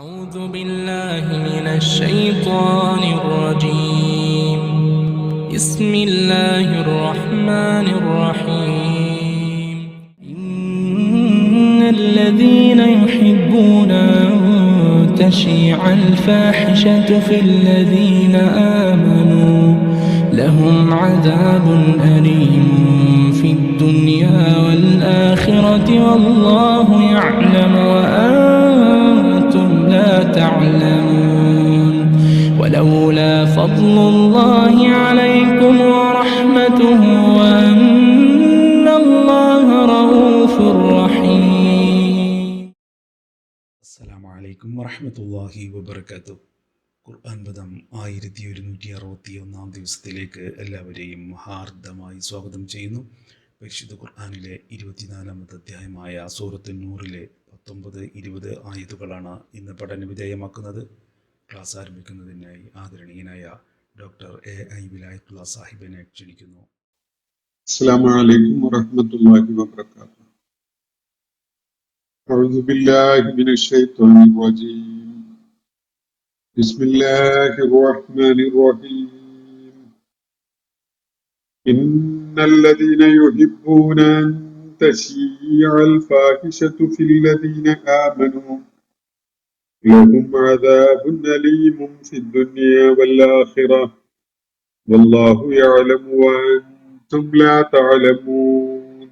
أعوذ بالله من الشيطان الرجيم. بسم الله الرحمن الرحيم. إن الذين يحبون أن تشيع الفاحشة في الذين آمنوا لهم عذاب أليم في الدنيا والآخرة والله يعلم وأنتم لا تعلمون ولولا فضل الله عليكم ورحمته وأن الله رؤوف رحيم. السلام عليكم ورحمة الله وبركاته. ഖുർആൻ പദം 1161 ദിവസത്തിലേക്ക് എല്ലാവരെയും ഹാർദമായി സ്വാഗതം ചെയ്യുന്നു. പരിശുദ്ധ ഖുർആനിലെ 24-ാമത്തെ അധ്യായമായ സൂറത്ത് നൂറിലെ 19-20 ആയത്തുകളാണ് ഇന്ന് പഠന വിധേയമാക്കുന്നത്. ക്ലാസ് ആരംഭിക്കുന്നതിനായി ആദരണീയനായ ഡോക്ടർ എ.ഐ. വിലായത്തുള്ള സാഹിബിനെ ക്ഷണിക്കുന്നു. السلام عليكم ورحمة الله وبركاته. أعوذ بالله من الشيطان الرجيم. بسم الله الرحمن الرحيم. إن الذين يحبون أن تشيع الفاحشة في الذين آمنوا لهم عذاب أليم في الدنيا والآخرة والله يعلم وأنتم لا تعلمون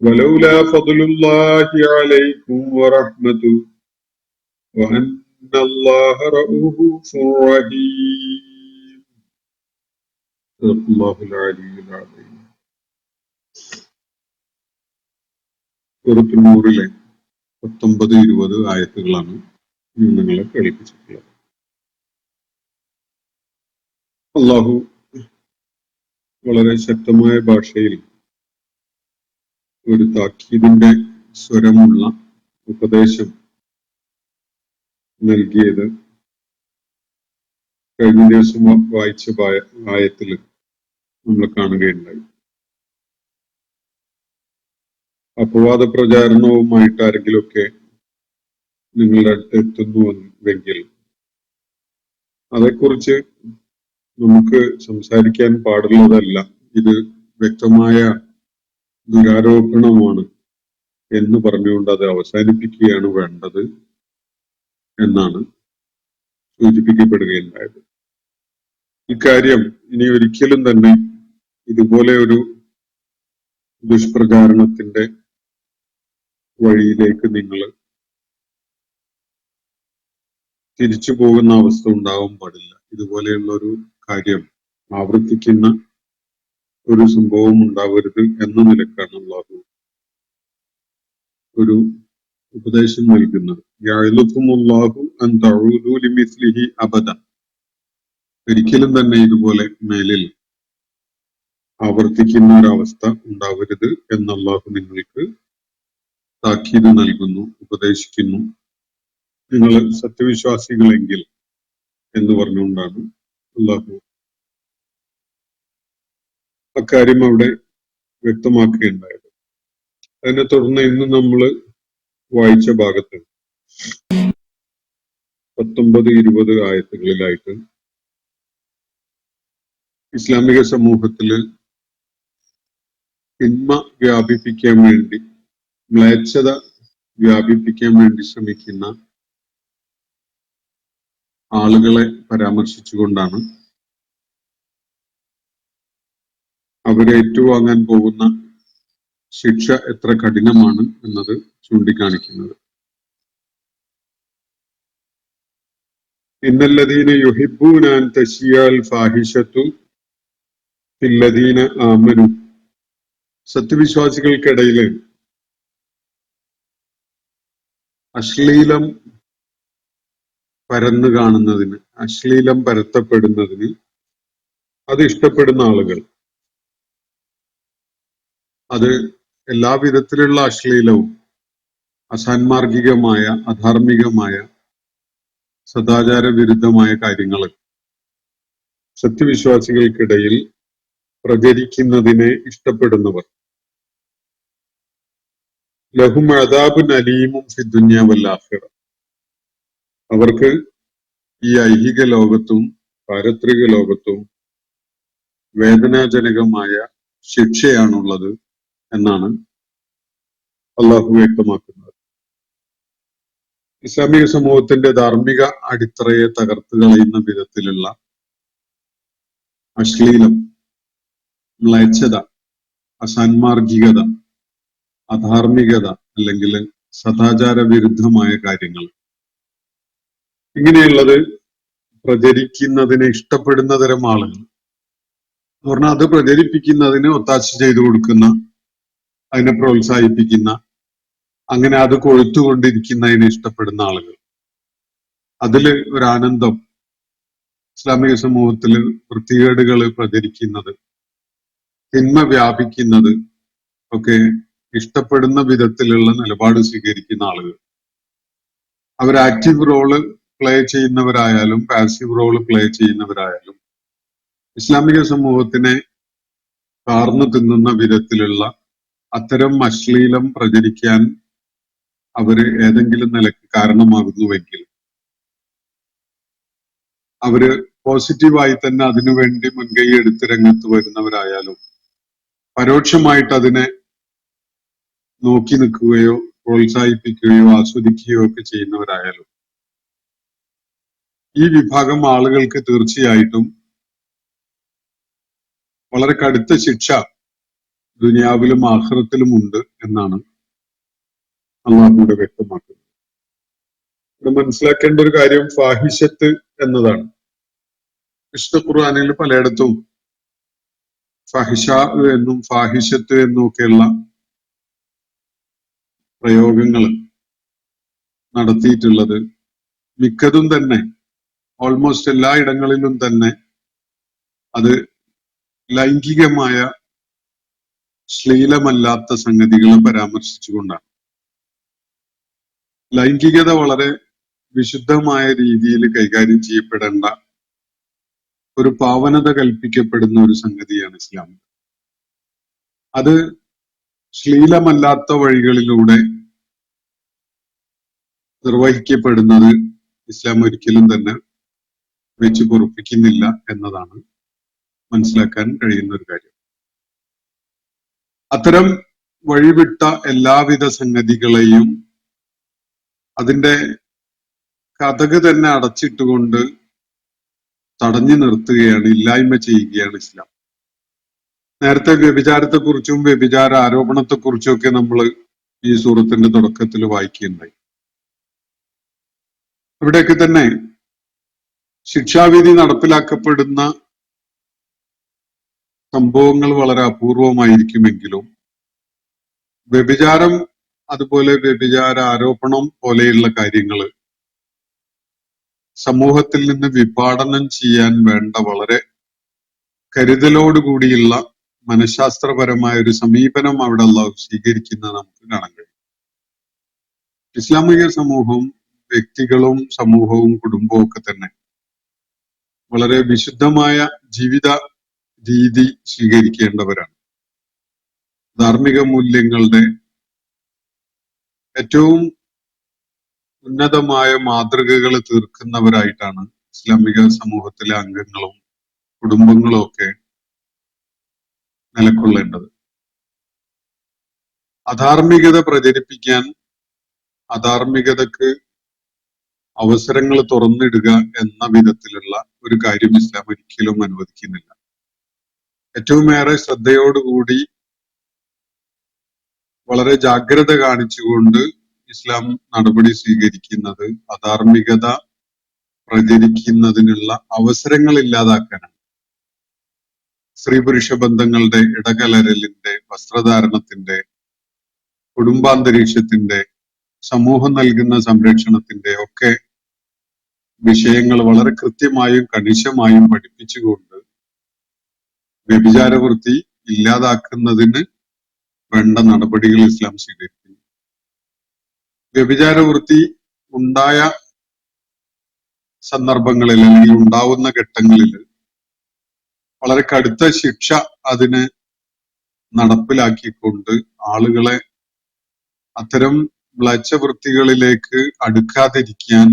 ولولا فضل الله عليكم ورحمته وأن الله رؤوف رحيم. صدق الله العلي العظيم. സൂറത്തുൽ നൂറിലെ 19-20 ആയത്തുകളാണ് നിങ്ങളെ കേൾപ്പിച്ചിട്ടുള്ളത്. അല്ലാഹു വളരെ ശക്തമായ ഭാഷയിൽ ഒരു താക്കീതിന്റെ സ്വരമുള്ള ഉപദേശം നൽകിയത് കഴിഞ്ഞ ദിവസം വായിച്ച ആയത്തിൽ നമ്മൾ കാണുകയുണ്ടായി. അപവാദ പ്രചാരണവുമായിട്ട് ആരെങ്കിലുമൊക്കെ നിങ്ങളുടെ അടുത്ത് എത്തുന്നുവെങ്കിൽ അതേക്കുറിച്ച് നമുക്ക് സംസാരിക്കാൻ പാടുള്ളതല്ല, ഇത് വ്യക്തമായ ദുരാരോപണമാണ് എന്ന് പറഞ്ഞുകൊണ്ട് അത് അവസാനിപ്പിക്കുകയാണ് വേണ്ടത് എന്നാണ് സൂചിപ്പിക്കപ്പെടുകയുണ്ടായത്. ഇക്കാര്യം ഇനി ഒരിക്കലും തന്നെ ഇതുപോലെ ഒരു ദുഷ്പ്രചാരണത്തിന്റെ വഴിയിലേക്ക് നിങ്ങൾ തിരിച്ചു പോകുന്ന അവസ്ഥ ഉണ്ടാവാൻ പാടില്ല. ഇതുപോലെയുള്ള ഒരു കാര്യം ആവർത്തിക്കുന്ന ഒരു സംഭവം ഉണ്ടാവരുത് എന്ന നിലക്കാണ് അല്ലാഹു ഒരു ഉപദേശം നൽകുന്നത്. യഅ്ലുകുമുല്ലാഹു അൻ തഊദു ലിമിസ്ലിഹി അബദ. ഒരിക്കലും തന്നെ ഇതുപോലെ മേലിൽ ആവർത്തിക്കുന്ന ഒരവസ്ഥ ഉണ്ടാവരുത് എന്ന് അല്ലാഹു നിങ്ങൾക്ക് താക്കീത് നൽകുന്നു, ഉപദേശിക്കുന്നു. നിങ്ങൾ സത്യവിശ്വാസികളെങ്കിൽ എന്ന് പറഞ്ഞുകൊണ്ടാണ് അല്ലാഹു അക്കാര്യം അവിടെ വ്യക്തമാക്കുകയുണ്ടായത്. അതിനെ തുടർന്ന് ഇന്ന് നമ്മൾ വായിച്ച ഭാഗത്ത് 19-20 ആയത്തുകളിലായിട്ട് ഇസ്ലാമിക സമൂഹത്തില് തിന്മ വ്യാപിപ്പിക്കാൻ വേണ്ടി, മ്ലേച്ഛത വ്യാപിപ്പിക്കാൻ വേണ്ടി ശ്രമിക്കുന്ന ആളുകളെ പരാമർശിച്ചുകൊണ്ടാണ് അവരെ ഏറ്റുവാങ്ങാൻ പോകുന്ന ശിക്ഷ എത്ര കഠിനമാണ് എന്നത് ചൂണ്ടിക്കാണിക്കുന്നത്. ഇന്നല്ലദീന യുഹിബ്ബൂന അൻ തശിയൽ ഫാഹിഷതു ഫില്ലദീന ആമനു. സത്യവിശ്വാസികൾക്കിടയിൽ അശ്ലീലം പരന്നു കാണുന്നതിന്, അശ്ലീലം പരത്തപ്പെടുന്നതിന് അത് ഇഷ്ടപ്പെടുന്ന ആളുകൾ, അത് എല്ലാവിധത്തിലുള്ള അശ്ലീലവും അസാൻമാർഗികമായ, അധാർമികമായ, സദാചാര വിരുദ്ധമായ കാര്യങ്ങൾ സത്യവിശ്വാസികൾക്കിടയിൽ പ്രചരിക്കുന്നതിനെ ഇഷ്ടപ്പെടുന്നവർ ലഹും അദാബുൻ അലീമും ഫി ദുനിയ വൽ ആഖിറ. അവർക്ക് ഈ ഐഹിക ലോകത്തും പാരത്രിക ലോകത്തും വേദനാജനകമായ ശിക്ഷയാണുള്ളത് എന്നാണ് അള്ളാഹു വ്യക്തമാക്കുന്നത്. ഇസ്ലാമിക സമൂഹത്തിന്റെ ധാർമ്മിക അടിത്തറയെ തകർത്ത് കളയുന്ന വിധത്തിലുള്ള അശ്ലീലം, മ്ലേച്ഛത, അസാൻമാർഗികത, അധാർമികത അല്ലെങ്കിൽ സദാചാര വിരുദ്ധമായ കാര്യങ്ങൾ ഇങ്ങനെയുള്ളത് പ്രചരിക്കുന്നതിനെ ഇഷ്ടപ്പെടുന്ന തരം ആളുകൾ എന്ന് പറഞ്ഞാൽ അത് പ്രചരിപ്പിക്കുന്നതിന് ഒത്താശ ചെയ്തു കൊടുക്കുന്ന, അതിനെ പ്രോത്സാഹിപ്പിക്കുന്ന, അങ്ങനെ അത് കൊഴുത്തുകൊണ്ടിരിക്കുന്നതിനെ ഇഷ്ടപ്പെടുന്ന ആളുകൾ, അതില് ഒരു ആനന്ദം, ഇസ്ലാമിക സമൂഹത്തിൽ വൃത്തികേടുകൾ പ്രചരിക്കുന്നത്, തിന്മ വ്യാപിക്കുന്നത് ഒക്കെ ഇഷ്ടപ്പെടുന്ന വിധത്തിലുള്ള നിലപാട് സ്വീകരിക്കുന്ന ആളുകൾ, അവർ ആക്റ്റീവ് റോള് പ്ലേ ചെയ്യുന്നവരായാലും പാസീവ് റോള് പ്ലേ ചെയ്യുന്നവരായാലും ഇസ്ലാമിക സമൂഹത്തിനെ കാർന്നു തിന്നുന്ന വിധത്തിലുള്ള അത്തരം അശ്ലീലം പ്രചരിക്കാൻ അവര് ഏതെങ്കിലും നിലക്ക് കാരണമാകുന്നുവെങ്കിൽ അവര് പോസിറ്റീവായി തന്നെ അതിനുവേണ്ടി മുൻകൈ എടുത്ത് രംഗത്ത് വരുന്നവരായാലും പരോക്ഷമായിട്ട് അതിനെ നോക്കി നിൽക്കുകയോ പ്രോത്സാഹിപ്പിക്കുകയോ ആസ്വദിക്കുകയോ ഒക്കെ ചെയ്യുന്നവരായാലും ഈ വിഭാഗം ആളുകൾക്ക് തീർച്ചയായിട്ടും വളരെ കടുത്ത ശിക്ഷ ദുനിയാവിലും ആഖിറത്തിലും ഉണ്ട് എന്നാണ് അള്ളാഹു വ്യക്തമാക്കുന്നത്. ഇവിടെ മനസ്സിലാക്കേണ്ട ഒരു കാര്യം ഫാഹിഷത്ത് എന്നതാണ്. വിശുദ്ധ ഖുർആനിൽ പലയിടത്തും ഫഹിഷ എന്നും ഫാഹിഷത്ത് എന്നും ഒക്കെയുള്ള പ്രയോഗങ്ങൾ നടത്തിയിട്ടുള്ളത് മിക്കതും തന്നെ ഓൾമോസ്റ്റ് എല്ലായിടങ്ങളിലും തന്നെ അത് ലൈംഗികമായ ശ്ലീലമല്ലാത്ത സംഗതികളെ പരാമർശിച്ചുകൊണ്ടാണ്. ലൈംഗികത വളരെ വിശുദ്ധമായ രീതിയിൽ കൈകാര്യം ചെയ്യപ്പെടേണ്ട ഒരു പാവനത കൽപ്പിക്കപ്പെടുന്ന ഒരു സംഗതിയാണ് ഇസ്ലാം. അത് ശ്ലീലമല്ലാത്ത വഴികളിലൂടെ നിർവഹിക്കപ്പെടുന്നത് ഇസ്ലാം ഒരിക്കലും തന്നെ വെച്ച് പൊറുപ്പിക്കുന്നില്ല എന്നതാണ് മനസ്സിലാക്കാൻ കഴിയുന്ന ഒരു കാര്യം. അത്തരം വഴിവിട്ട എല്ലാവിധ സംഗതികളെയും അതിന്റെ കതക് തന്നെ അടച്ചിട്ടുകൊണ്ട് തടഞ്ഞു നിർത്തുകയാണ്, ഇല്ലായ്മ ചെയ്യുകയാണ് ഇസ്ലാം. നേരത്തെ വ്യഭിചാരത്തെക്കുറിച്ചും വ്യഭിചാര ആരോപണത്തെക്കുറിച്ചും ഒക്കെ നമ്മൾ ഈ സൂറത്തിന്റെ തുടക്കത്തിൽ വായിക്കുകയുണ്ടായി. ഇവിടെയൊക്കെ തന്നെ ശിക്ഷാവിധി നടപ്പിലാക്കപ്പെടുന്ന സംഭവങ്ങൾ വളരെ അപൂർവമായിരിക്കുമെങ്കിലും വ്യഭിചാരം, അതുപോലെ വ്യഭിചാര ആരോപണം പോലെയുള്ള കാര്യങ്ങൾ സമൂഹത്തിൽ നിന്ന് വിഭാടനം ചെയ്യാൻ വേണ്ട വളരെ കരുതലോടുകൂടിയുള്ള മനഃശാസ്ത്രപരമായ ഒരു സമീപനം അവിടെ അള്ളാഹു സ്വീകരിക്കുന്നത് നമുക്ക് കാണാൻ കഴിയും. ഇസ്ലാമിക സമൂഹം, വ്യക്തികളും സമൂഹവും കുടുംബവും ഒക്കെ തന്നെ വളരെ വിശുദ്ധമായ ജീവിത രീതി സ്വീകരിക്കേണ്ടവരാണ്. ധാർമ്മിക മൂല്യങ്ങളുടെ ഏറ്റവും ഉന്നതമായ മാതൃകകൾ തീർക്കുന്നവരായിട്ടാണ് ഇസ്ലാമിക സമൂഹത്തിലെ അംഗങ്ങളും കുടുംബങ്ങളും ഒക്കെ നിലകൊള്ളേണ്ടത്. അധാർമികത പ്രചരിപ്പിക്കാൻ, അധാർമികതക്ക് അവസരങ്ങൾ തുറന്നിടുക എന്ന വിധത്തിലുള്ള ഒരു കാര്യം ഇസ്ലാം ഒരിക്കലും അനുവദിക്കുന്നില്ല. ഏറ്റവും ഏറെ ശ്രദ്ധയോടുകൂടി വളരെ ജാഗ്രത കാണിച്ചുകൊണ്ട് ഇസ്ലാം നടപടി സ്വീകരിക്കുന്നത് അധാർമികത പ്രചരിക്കുന്നതിനുള്ള അവസരങ്ങൾ ഇല്ലാതാക്കാനാണ്. സ്ത്രീ പുരുഷ ബന്ധങ്ങളുടെ ഇടകലരലിന്റെ, വസ്ത്രധാരണത്തിന്റെ, കുടുംബാന്തരീക്ഷത്തിന്റെ, സമൂഹം നൽകുന്ന സംരക്ഷണത്തിന്റെ ഒക്കെ വിഷയങ്ങൾ വളരെ കൃത്യമായും കണിശമായും പഠിപ്പിച്ചുകൊണ്ട് വ്യഭിചാരവൃത്തി ഇല്ലാതാക്കുന്നതിന് വേണ്ട നടപടികൾ ഇസ്ലാം സ്വീകരിക്കുന്നു. വ്യഭിചാരവൃത്തി ഉണ്ടായ സന്ദർഭങ്ങളിൽ അല്ലെങ്കിൽ ഉണ്ടാവുന്ന ഘട്ടങ്ങളിൽ വളരെ കടുത്ത ശിക്ഷ അതിന് നടപ്പിലാക്കിക്കൊണ്ട് ആളുകളെ അത്തരം മ്ലേച്ഛവൃത്തികളിലേക്ക് അടുക്കാതിരിക്കാൻ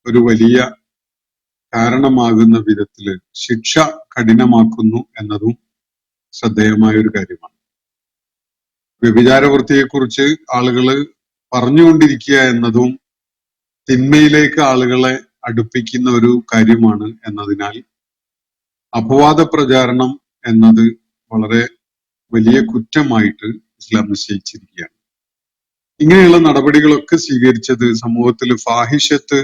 ഒരു വലിയ കാരണമാകുന്ന വിധത്തില് ശിക്ഷ കഠിനമാക്കുന്നു എന്നതും ശ്രദ്ധേയമായ ഒരു കാര്യമാണ്. വ്യഭിചാരവൃത്തിയെക്കുറിച്ച് ആളുകൾ പറഞ്ഞുകൊണ്ടിരിക്കുക എന്നതും തിന്മയിലേക്ക് ആളുകളെ അടുപ്പിക്കുന്ന ഒരു കാര്യമാണ് എന്നതിനാൽ അപവാദ പ്രചാരണം എന്നത് വളരെ വലിയ കുറ്റമായിട്ട് ഇസ്ലാം നിശ്ചയിച്ചിരിക്കുകയാണ്. ഇങ്ങനെയുള്ള നടപടികളൊക്കെ സ്വീകരിച്ചത് സമൂഹത്തിൽ ഫാഹിഷത്ത്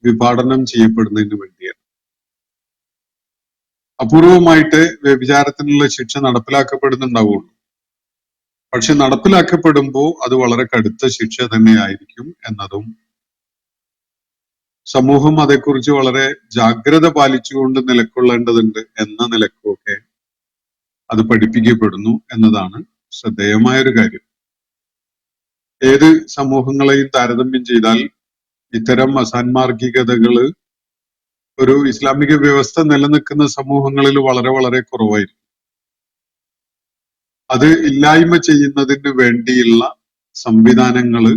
വിഭാടനം ചെയ്യപ്പെടുന്നതിന് വേണ്ടിയാണ്. അപൂർവമായിട്ട് വ്യഭിചാരത്തിനുള്ള ശിക്ഷ നടപ്പിലാക്കപ്പെടുന്നുണ്ടാവുള്ളൂ. പക്ഷെ നടപ്പിലാക്കപ്പെടുമ്പോൾ അത് വളരെ കടുത്ത ശിക്ഷ തന്നെയായിരിക്കും എന്നതും സമൂഹം അതേക്കുറിച്ച് വളരെ ജാഗ്രത പാലിച്ചുകൊണ്ട് നിലകൊള്ളേണ്ടതുണ്ട് എന്ന നിലക്കൊക്കെ അത് പഠിപ്പിക്കപ്പെടുന്നു എന്നതാണ് ശ്രദ്ധേയമായ ഒരു കാര്യം. ഏത് സമൂഹങ്ങളെയും താരതമ്യം ചെയ്താൽ ഇത്തരം അസാൻമാർഗികതകള് ഒരു ഇസ്ലാമിക വ്യവസ്ഥ നിലനിൽക്കുന്ന സമൂഹങ്ങളിൽ വളരെ വളരെ കുറവായിരിക്കും. അത് ഇല്ലായ്മ ചെയ്യുന്നതിന് വേണ്ടിയുള്ള സംവിധാനങ്ങള്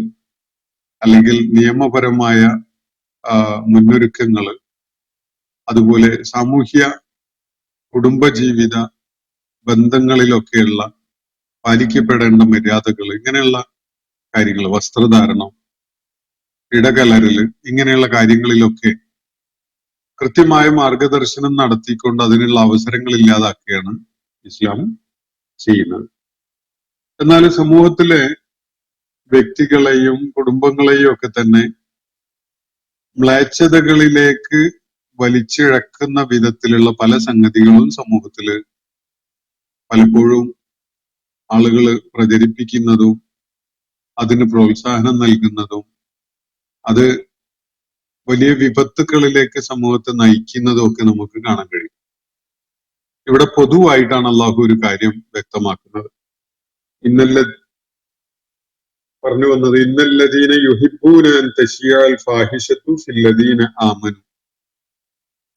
അല്ലെങ്കിൽ നിയമപരമായ മുന്നൊരുക്കങ്ങള്, അതുപോലെ സാമൂഹ്യ കുടുംബജീവിത ബന്ധങ്ങളിലൊക്കെയുള്ള പാലിക്കപ്പെടേണ്ട മര്യാദകൾ, ഇങ്ങനെയുള്ള കാര്യങ്ങൾ, വസ്ത്രധാരണം, ഇടകലരല്, ഇങ്ങനെയുള്ള കാര്യങ്ങളിലൊക്കെ കൃത്യമായ മാർഗദർശനം നടത്തിക്കൊണ്ട് അതിനുള്ള അവസരങ്ങൾ ഇല്ലാതാക്കുകയാണ് ഇസ്ലാം ചെയ്യുന്നത്. എന്നാൽ സമൂഹത്തിലെ വ്യക്തികളെയും കുടുംബങ്ങളെയും ഒക്കെ തന്നെ മ്ലേച്ഛതകളിലേക്ക് വലിച്ചിഴക്കുന്ന വിധത്തിലുള്ള പല സംഗതികളും സമൂഹത്തില് പലപ്പോഴും ആളുകൾ പ്രചരിപ്പിക്കുന്നതും അതിന് പ്രോത്സാഹനം നൽകുന്നതും അത് വലിയ വിപത്തുക്കളിലേക്ക് സമൂഹത്തെ നയിക്കുന്നതും ഒക്കെ നമുക്ക് കാണാൻ കഴിയും. ഇവിടെ പൊതുവായിട്ടാണ് അള്ളാഹു ഒരു കാര്യം വ്യക്തമാക്കുന്നത്. പറഞ്ഞു വന്നത് ഇന്നല്ലദീന യുഹിബ്ബൂന അൻ തശിയൽ ഫാഹിഷത്തു ഫില്ലദീന ആമനു.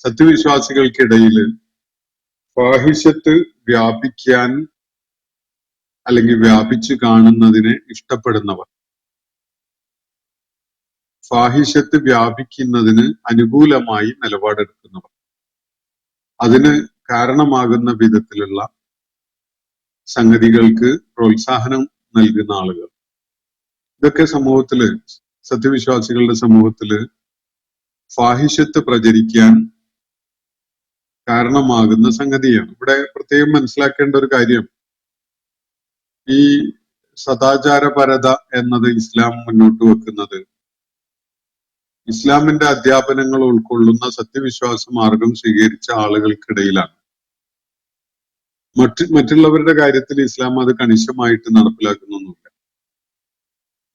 സത്യവിശ്വാസികൾക്കിടയിൽ ഫാഹിഷത്ത് വ്യാപിക്കാൻ അല്ലെങ്കിൽ വ്യാപിച്ചു കാണുന്നതിനെ ഇഷ്ടപ്പെടുന്നവർ, ഫാഹിഷത്ത് വ്യാപിക്കുന്നതിന് അനുകൂലമായി നിലപാടെടുക്കുന്നവർ, അതിന് കാരണമാകുന്ന വിധത്തിലുള്ള സംഗതികൾക്ക് പ്രോത്സാഹനം നൽകുന്ന ആളുകൾ, ഇതൊക്കെ സമൂഹത്തില്, സത്യവിശ്വാസികളുടെ സമൂഹത്തില് ഫാഹിഷത്ത് പ്രചരിക്കാൻ കാരണമാകുന്ന സംഗതിയാണ്. ഇവിടെ പ്രത്യേകം മനസ്സിലാക്കേണ്ട ഒരു കാര്യം, ഈ സദാചാരപരത എന്നത് ഇസ്ലാം മുന്നോട്ട് വെക്കുന്നത് ഇസ്ലാമിന്റെ അധ്യാപനങ്ങൾ ഉൾക്കൊള്ളുന്ന സത്യവിശ്വാസ മാർഗം സ്വീകരിച്ച ആളുകൾക്കിടയിലാണ്. മറ്റുള്ളവരുടെ കാര്യത്തിൽ ഇസ്ലാം അത് കണിശമായിട്ട് നടപ്പിലാക്കുന്നൊന്നുമില്ല.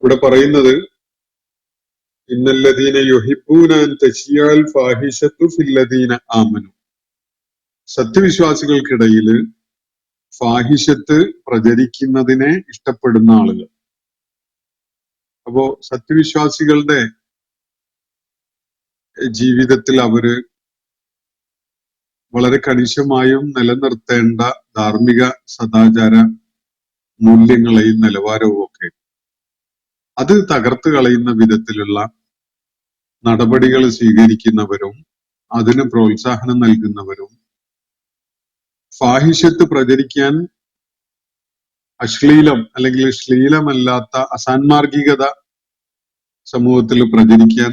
ഇവിടെ പറയുന്നത് ഇന്നല്ലദീന യുഹിബ്ബൂന അൻ തശിയൽ ഫാഹിഷത്തു ഫില്ലദീന ആമനു. സത്യവിശ്വാസികൾക്കിടയിൽ ഫാഹിഷത്ത് പ്രചരിക്കുന്നതിനെ ഇഷ്ടപ്പെടുന്ന ആളുകൾ. അപ്പോ സത്യവിശ്വാസികളുടെ ജീവിതത്തിൽ അവര് വളരെ കണിശമായും നിലനിർത്തേണ്ട ധാർമ്മിക സദാചാര മൂല്യങ്ങളെയും നിലവാരവും ഒക്കെ അത് തകർത്ത് കളയുന്ന വിധത്തിലുള്ള നടപടികൾ സ്വീകരിക്കുന്നവരും അതിന് പ്രോത്സാഹനം നൽകുന്നവരും, ഫാഹിഷത്ത് പ്രചരിക്കാൻ, അശ്ലീലം അല്ലെങ്കിൽ ശ്ലീലമല്ലാത്ത അസാൻമാർഗികത സമൂഹത്തിൽ പ്രചരിക്കാൻ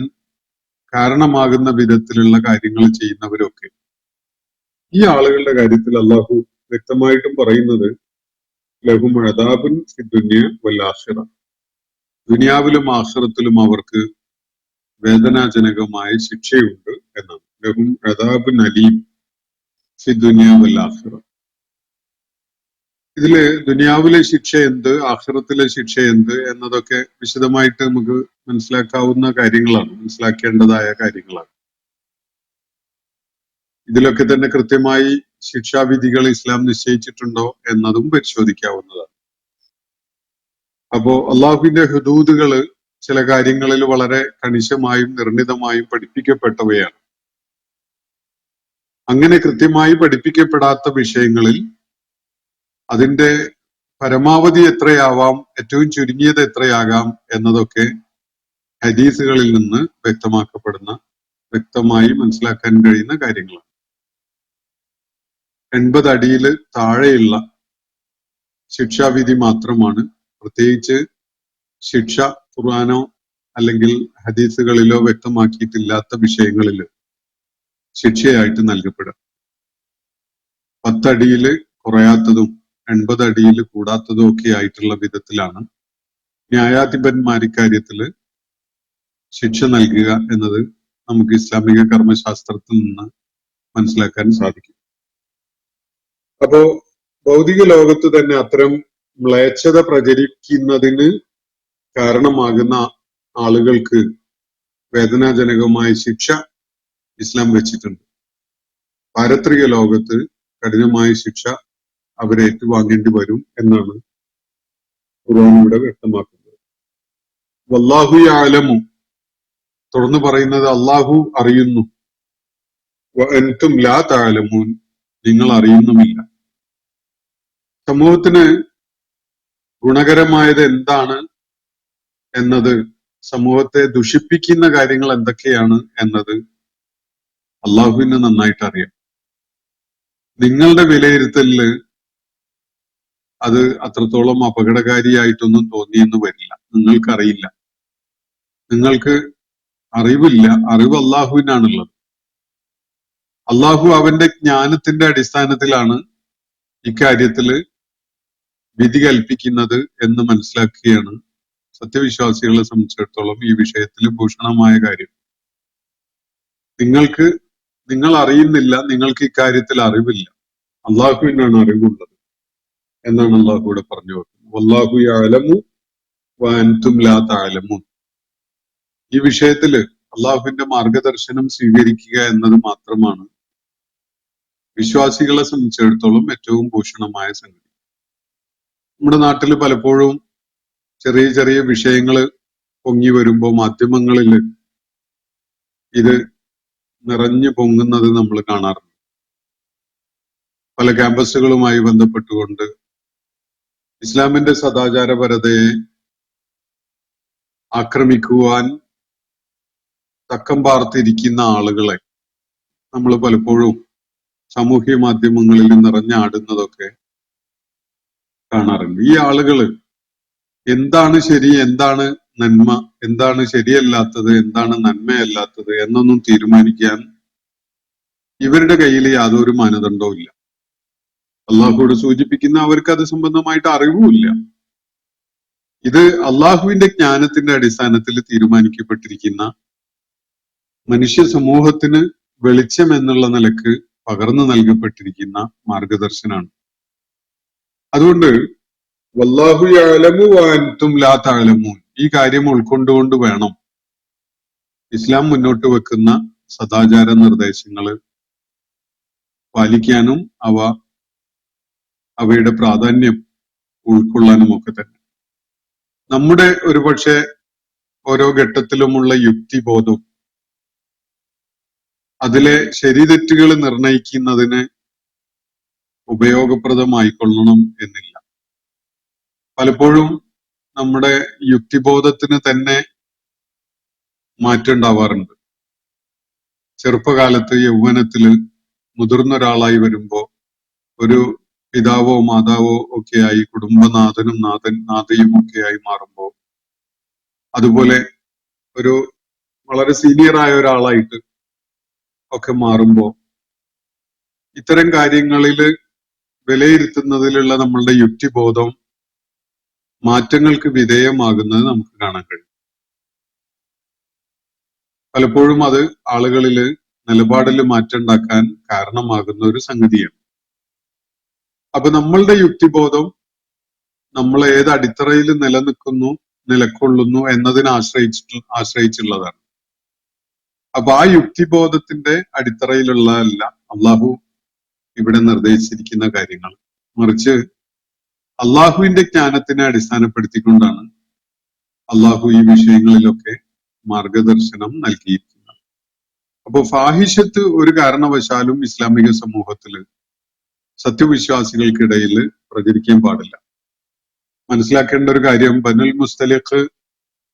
കാരണമാകുന്ന വിധത്തിലുള്ള കാര്യങ്ങൾ ചെയ്യുന്നവരൊക്കെ, ഈ ആളുകളുടെ കാര്യത്തിൽ അള്ളാഹു വ്യക്തമായിട്ടും പറയുന്നത് ലഹും അദാബുൻ ഫി ദുനിയ വൽ ആഖിറ, ദുനിയാവിലും ആഖിറത്തിലും അവർക്ക് വേദനാജനകമായ ശിക്ഷയുണ്ട് എന്നാണ്. ലഹും അദാബുൻ അലീം ഫി ദുനിയ വൽ ആഖിറ. ഇതില് ദുനിയാവിലെ ശിക്ഷ എന്ത്, ആഖിറത്തിലെ ശിക്ഷ എന്ത് എന്നതൊക്കെ വിശദമായിട്ട് നമുക്ക് മനസ്സിലാക്കാവുന്ന കാര്യങ്ങളാണ്, മനസ്സിലാക്കേണ്ടതായ കാര്യങ്ങളാണ്. ഇതിലൊക്കെ തന്നെ കൃത്യമായി ശിക്ഷാവിധികൾ ഇസ്ലാം നിശ്ചയിച്ചിട്ടുണ്ടോ എന്നതും പരിശോധിക്കാവുന്നതാണ്. അപ്പോ അള്ളാഹുവിന്റെ ഹുദൂദുകള് ചില കാര്യങ്ങളിൽ വളരെ കണിശമായും നിർണിതമായും പഠിപ്പിക്കപ്പെട്ടവയാണ്. അങ്ങനെ കൃത്യമായി പഠിപ്പിക്കപ്പെടാത്ത വിഷയങ്ങളിൽ അതിന്റെ പരമാവധി എത്രയാവാം, ഏറ്റവും ചുരുങ്ങിയത് എത്രയാകാം എന്നതൊക്കെ ഹദീസുകളിൽ നിന്ന് വ്യക്തമാക്കപ്പെടുന്ന വ്യക്തമായി മനസ്സിലാക്കാൻ കഴിയുന്ന കാര്യങ്ങളാണ്. 80 അടിയിൽ താഴെയുള്ള ശിക്ഷാവിധി മാത്രമാണ്, പ്രത്യേകിച്ച് ശിക്ഷ ഖുർആനോ അല്ലെങ്കിൽ ഹദീസുകളിലോ വ്യക്തമാക്കിയിട്ടില്ലാത്ത വിഷയങ്ങളിൽ ശിക്ഷയായിട്ട് നൽകപ്പെടുക. 10 അടിയിൽ കുറയാത്തതും 80 അടിയിൽ കൂടാത്തതും ഒക്കെ ആയിട്ടുള്ള വിധത്തിലാണ് ന്യായാധിപന്മാർ ഇക്കാര്യത്തില് ശിക്ഷ നൽകുക എന്നത് നമുക്ക് ഇസ്ലാമിക കർമ്മശാസ്ത്രത്തിൽ നിന്ന് മനസ്സിലാക്കാൻ സാധിക്കും. അപ്പോ ഭൗതിക ലോകത്ത് തന്നെ അത്തരം മ്ലേച്ഛത പ്രചരിക്കുന്നതിന് കാരണമാകുന്ന ആളുകൾക്ക് വേദനാജനകമായ ശിക്ഷ ഇസ്ലാം വെച്ചിട്ടുണ്ട്. പാരത്രിക ലോകത്ത് കഠിനമായ ശിക്ഷ അവരെ ഏറ്റുവാങ്ങേണ്ടി വരും എന്നാണ് ഖുർആൻ ഇവിടെ വ്യക്തമാക്കുന്നത്. വല്ലാഹു യഅലമു, തുടർന്ന് പറയുന്നത് അള്ളാഹു അറിയുന്നു, വഅൻതും ലാ തഅലമൂൻ, നിങ്ങൾ അറിയുന്നുമില്ല. സമൂഹത്തിന് ഗുണകരമായത് എന്താണ് എന്നത്, സമൂഹത്തെ ദുഷിപ്പിക്കുന്ന കാര്യങ്ങൾ എന്തൊക്കെയാണ് എന്നത് അള്ളാഹുവിന് നന്നായിട്ട് അറിയാം. നിങ്ങളുടെ വിലയിരുത്തലില് അത് അത്രത്തോളം അപകടകാരിയായിട്ടൊന്നും തോന്നിയെന്ന് വരില്ല. നിങ്ങൾക്കറിയില്ല, നിങ്ങൾക്ക് അറിവില്ല. അറിവ് അള്ളാഹുവിനാണുള്ളത്. അള്ളാഹു അവന്റെ ജ്ഞാനത്തിന്റെ അടിസ്ഥാനത്തിലാണ് ഇക്കാര്യത്തില് വിധി കൽപ്പിക്കുന്നത് എന്ന് മനസ്സിലാക്കുകയാണ് സത്യവിശ്വാസികളെ സംബന്ധിച്ചിടത്തോളം ഈ വിഷയത്തിൽ ഭൂഷണമായ കാര്യം. നിങ്ങൾ അറിയുന്നില്ല, നിങ്ങൾക്ക് ഇക്കാര്യത്തിൽ അറിവില്ല, അള്ളാഹുവിനാണ് അറിവുള്ളത് എന്നാണ് അള്ളാഹു ഇവിടെ പറഞ്ഞു വെക്കുന്നത്. വല്ലാഹു യഅലമു വഅൻതും ലാ തഅലമൂൻ. ഈ വിഷയത്തില് അള്ളാഹുവിന്റെ മാർഗദർശനം സ്വീകരിക്കുക എന്നത് മാത്രമാണ് വിശ്വാസികളെ സംബന്ധിച്ചിടത്തോളം ഏറ്റവും ഭൂഷണമായ സംഗതി. നമ്മുടെ നാട്ടിൽ പലപ്പോഴും ചെറിയ ചെറിയ വിഷയങ്ങള് പൊങ്ങി വരുമ്പോ മാധ്യമങ്ങളിൽ ഇത് നിറഞ്ഞു പൊങ്ങുന്നത് നമ്മൾ കാണാറുണ്ട്. പല ക്യാമ്പസുകളുമായി ബന്ധപ്പെട്ടുകൊണ്ട് ഇസ്ലാമിന്റെ സദാചാരപരതയെ ആക്രമിക്കുവാൻ തക്കം പാർത്തിരിക്കുന്ന ആളുകളെ നമ്മൾ പലപ്പോഴും സാമൂഹ്യ മാധ്യമങ്ങളിൽ നിറഞ്ഞാടുന്നതൊക്കെ കാണാറുണ്ട്. ഈ ആളുകള് എന്താണ് ശരി, എന്താണ് നന്മ, എന്താണ് ശരിയല്ലാത്തത്, എന്താണ് നന്മയല്ലാത്തത് എന്നൊന്നും തീരുമാനിക്കാൻ ഇവരുടെ കയ്യിൽ യാതൊരു മാനദണ്ഡവും ഇല്ല. അള്ളാഹുവോട് സൂചിപ്പിക്കുന്ന അവർക്ക് അത് സംബന്ധമായിട്ട് അറിവുമില്ല. ഇത് അള്ളാഹുവിന്റെ ജ്ഞാനത്തിന്റെ അടിസ്ഥാനത്തിൽ തീരുമാനിക്കപ്പെട്ടിരിക്കുന്ന മനുഷ്യ സമൂഹത്തിന് വെളിച്ചം എന്നുള്ള നിലക്ക് പകർന്നു നൽകപ്പെട്ടിരിക്കുന്ന മാർഗദർശനാണ്. അതുകൊണ്ട് വല്ലാഹു യഅലമു വഅൻതും ലാ തഅലമൂൻ, ഈ കാര്യം ഉൾക്കൊണ്ടുകൊണ്ട് വേണം ഇസ്ലാം മുന്നോട്ട് വെക്കുന്ന സദാചാര നിർദ്ദേശങ്ങള് പാലിക്കാനും അവയുടെ പ്രാധാന്യം ഉൾക്കൊള്ളാനും ഒക്കെ തന്നെ. നമ്മുടെ ഒരുപക്ഷെ ഓരോ ഘട്ടത്തിലുമുള്ള യുക്തിബോധവും അതിലെ ശരിതെറ്റുകൾ നിർണയിക്കുന്നതിന് ഉപയോഗപ്രദമായിക്കൊള്ളണം എന്നില്ല. പലപ്പോഴും നമ്മുടെ യുക്തിബോധത്തിന് തന്നെ മാറ്റം ഉണ്ടാവാറുണ്ട്. ചെറുപ്പകാലത്ത് യൗവനത്തില് മുതിർന്ന ഒരാളായി വരുമ്പോ ഒരു പിതാവോ മാതാവോ ഒക്കെയായി കുടുംബനാഥനും നാഥയും ഒക്കെയായി മാറുമ്പോ, അതുപോലെ ഒരു വളരെ സീനിയറായ ഒരാളായിട്ട് ഒക്കെ മാറുമ്പോ ഇത്തരം കാര്യങ്ങളില് വിലയിരുത്തുന്നതിലുള്ള നമ്മളുടെ യുക്തിബോധം മാറ്റങ്ങൾക്ക് വിധേയമാകുന്നത് നമുക്ക് കാണാൻ കഴിയും. പലപ്പോഴും അത് ആളുകളില് നിലപാടിൽ മാറ്റം ഉണ്ടാക്കാൻ കാരണമാകുന്ന ഒരു സംഗതിയാണ്. അപ്പൊ നമ്മളുടെ യുക്തിബോധം നമ്മൾ ഏത് അടിത്തറയിൽ നിലക്കൊള്ളുന്നു എന്നതിനെ ആശ്രയിച്ചുള്ളതാണ്. അപ്പൊ ആ യുക്തിബോധത്തിന്റെ അടിത്തറയിലുള്ളതല്ല അള്ളാഹു ഇവിടെ നിർദ്ദേശിച്ചിരിക്കുന്ന കാര്യങ്ങൾ, മറിച്ച് അള്ളാഹുവിന്റെ ജ്ഞാനത്തിനെ അടിസ്ഥാനപ്പെടുത്തിക്കൊണ്ടാണ് അള്ളാഹു ഈ വിഷയങ്ങളിലൊക്കെ മാർഗദർശനം നൽകിയിരിക്കുന്നത്. അപ്പൊ ഫാഹിഷത്ത് ഒരു കാരണവശാലും ഇസ്ലാമിക സമൂഹത്തില് സത്യവിശ്വാസികൾക്കിടയിൽ പ്രചരിക്കാൻ പാടില്ല. മനസ്സിലാക്കേണ്ട ഒരു കാര്യം, ബനുൽ മുസ്തലിഖ്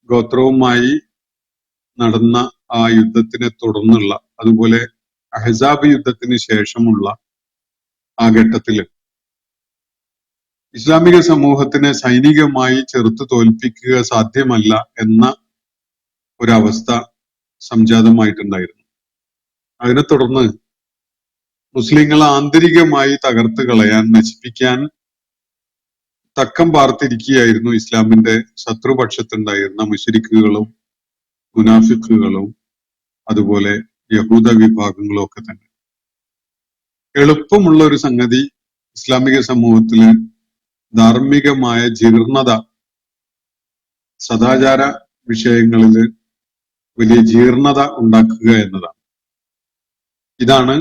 ഗോത്രവുമായി നടന്ന ആ യുദ്ധത്തിനെ തുടർന്നുള്ള, അതുപോലെ അഹ്സാബ് യുദ്ധത്തിന് ശേഷമുള്ള ആ ഘട്ടത്തില് ഇസ്ലാമിക സമൂഹത്തിനെ സൈനികമായി ചെറുത്തു തോൽപ്പിക്കുക സാധ്യമല്ല എന്ന ഒരവസ്ഥ സംജാതമായിട്ടുണ്ടായിരുന്നു. അതിനെ തുടർന്ന് മുസ്ലിങ്ങളെ ആന്തരികമായി തകർത്ത് കളയാൻ, നശിപ്പിക്കാൻ തക്കം പാർത്തിരിക്കുകയായിരുന്നു ഇസ്ലാമിന്റെ ശത്രുപക്ഷത്തുണ്ടായിരുന്ന മുശ്രിക്കുകളും മുനാഫിക്കുകളും അതുപോലെ യഹൂദ വിഭാഗങ്ങളും ഒക്കെ തന്നെ. എളുപ്പമുള്ള ഒരു സംഗതി ഇസ്ലാമിക സമൂഹത്തില് ധാർമ്മികമായ ജീർണത, സദാചാര വിഷയങ്ങളില് വലിയ ജീർണത ഉണ്ടാക്കുക എന്നതാണ്. ഇതാണ്